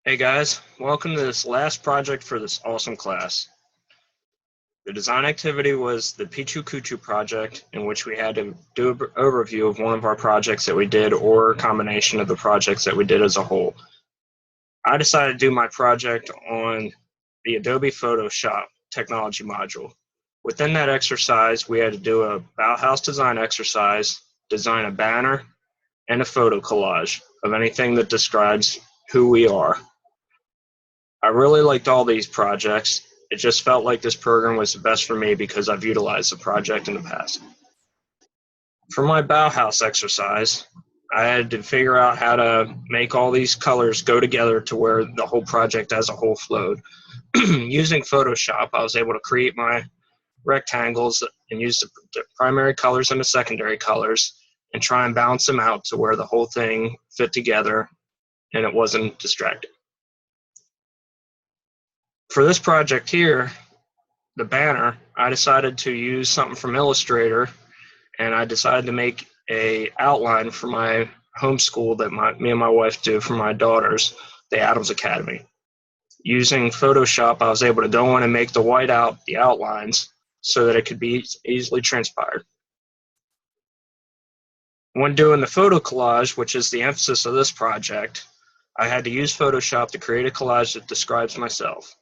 Hey guys, welcome to this last project for this awesome class. The design activity was the Pecha Kucha project, in which we had to do an overview of one of our projects that we did or a combination of the projects that we did as a whole. I decided to do my project on the Adobe Photoshop technology module. Within that exercise, we had to do a Bauhaus design exercise, design a banner, and a photo collage of anything that describes who we are. I really liked all these projects. It just felt like this program was the best for me because I've utilized the project in the past. For my Bauhaus exercise, I had to figure out how to make all these colors go together to where the whole project as a whole flowed. Using Photoshop, I was able to create my rectangles and use the primary colors and the secondary colors and try and balance them out to where the whole thing fit together and it wasn't distracting. For this project here, the banner, I decided to use something from Illustrator, and I decided to make a outline for my homeschool that me and my wife do for my daughters, the Adams Academy. Using Photoshop, I was able to go in and make the the outlines, so that it could be easily transpired. When doing the photo collage, which is the emphasis of this project, I had to use Photoshop to create a collage that describes myself.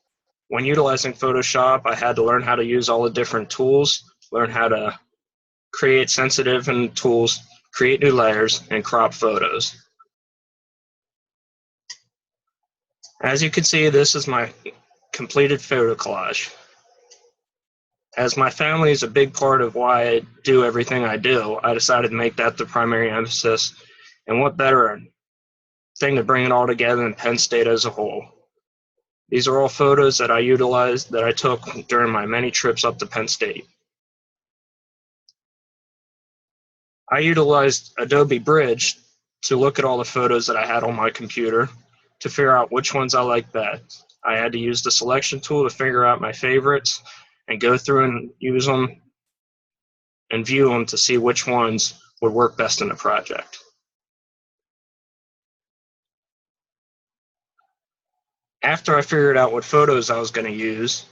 When utilizing Photoshop, I had to learn how to use all the different tools, learn how to create sensitive and tools, create new layers, and crop photos. As you can see, this is my completed photo collage. As my family is a big part of why I do everything I do, I decided to make that the primary emphasis. And what better thing to bring it all together than Penn State as a whole. These are all photos that I utilized, that I took during my many trips up to Penn State. I utilized Adobe Bridge to look at all the photos that I had on my computer to figure out which ones I liked best. I had to use the selection tool to figure out my favorites and go through and use them and view them to see which ones would work best in the project. After I figured out what photos I was going to use,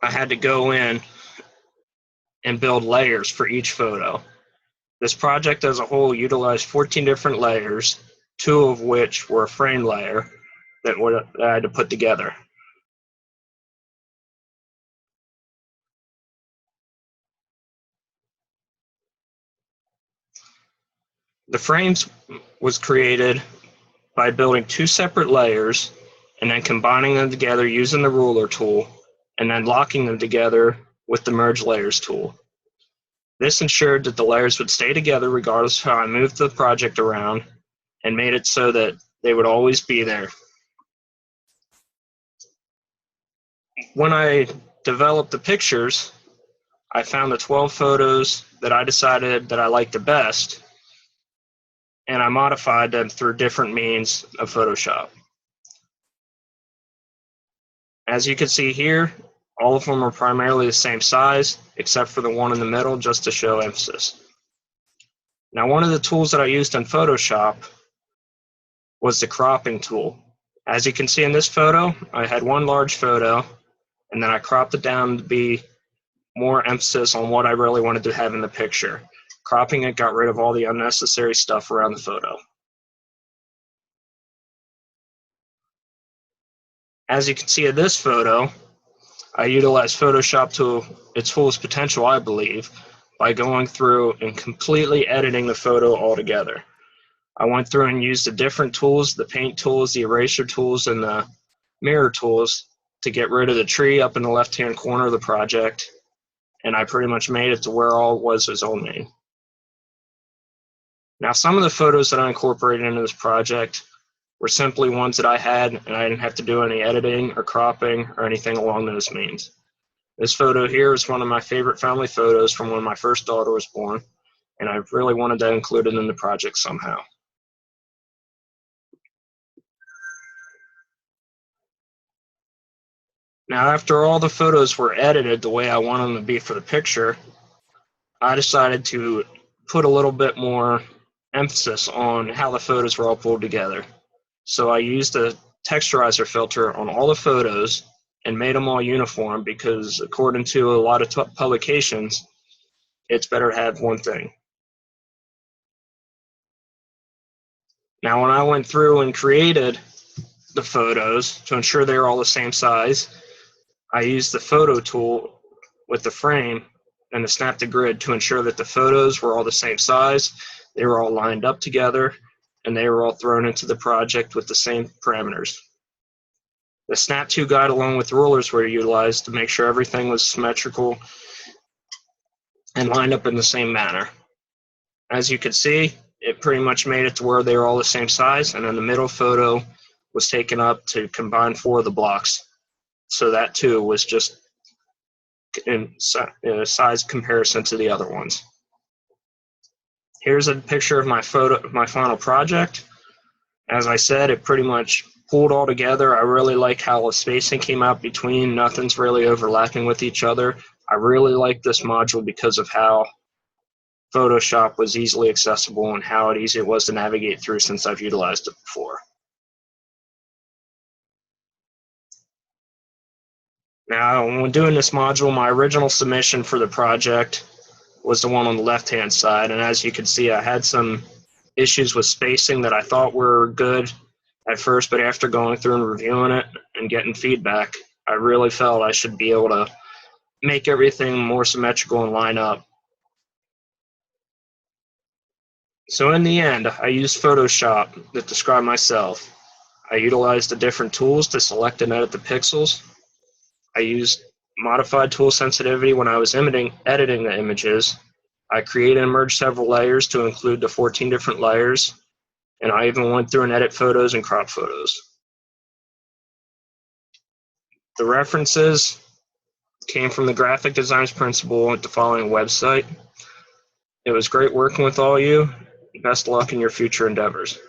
I had to go in and build layers for each photo. This project as a whole utilized 14 different layers, 2 of which were a frame layer that I had to put together. The frames was created by building 2 separate layers and then combining them together using the ruler tool and then locking them together with the merge layers tool. This ensured that the layers would stay together regardless of how I moved the project around and made it so that they would always be there. When I developed the pictures, I found the 12 photos that I decided that I liked the best, and I modified them through different means of Photoshop. As you can see here, all of them are primarily the same size, except for the one in the middle, just to show emphasis. Now, one of the tools that I used in Photoshop was the cropping tool. As you can see in this photo, I had one large photo, and then I cropped it down to be more emphasis on what I really wanted to have in the picture. Cropping it got rid of all the unnecessary stuff around the photo. As you can see in this photo, I utilized Photoshop to its fullest potential, I believe, by going through and completely editing the photo altogether. I went through and used the different tools, the paint tools, the eraser tools, and the mirror tools to get rid of the tree up in the left-hand corner of the project, and I pretty much made it to where all it was all made. Now, some of the photos that I incorporated into this project were simply ones that I had, and I didn't have to do any editing or cropping or anything along those means. This photo here is one of my favorite family photos from when my first daughter was born, and I really wanted to include it in the project somehow. Now, after all the photos were edited the way I wanted them to be for the picture, I decided to put a little bit more emphasis on how the photos were all pulled together. So I used a texturizer filter on all the photos and made them all uniform because according to a lot of publications, it's better to have one thing. Now, when I went through and created the photos to ensure they were all the same size, I used the photo tool with the frame and the snap to grid to ensure that the photos were all the same size, they were all lined up together, and they were all thrown into the project with the same parameters. The snap to guide along with rulers were utilized to make sure everything was symmetrical and lined up in the same manner. As you can see, it pretty much made it to where they were all the same size, and then the middle photo was taken up to combine 4 of the blocks. So that too was just in size comparison to the other ones. Here's a picture of my final project. As I said, it pretty much pulled all together. I really like how the spacing came out between. Nothing's really overlapping with each other. I really like this module because of how Photoshop was easily accessible and how easy it was to navigate through since I've utilized it before. Now, when doing this module, my original submission for the project was the one on the left-hand side, and as you can see, I had some issues with spacing that I thought were good at first, but after going through and reviewing it and getting feedback, I really felt I should be able to make everything more symmetrical and line up. So in the end, I used Photoshop to describe myself. I utilized the different tools to select and edit the pixels. I used modified tool sensitivity when I was editing the images. I created and merged several layers to include the 14 different layers, and I even went through and edit photos and crop photos. The references came from the Graphic Designs Principle at the following website. It was great working with all you. Best luck in your future endeavors.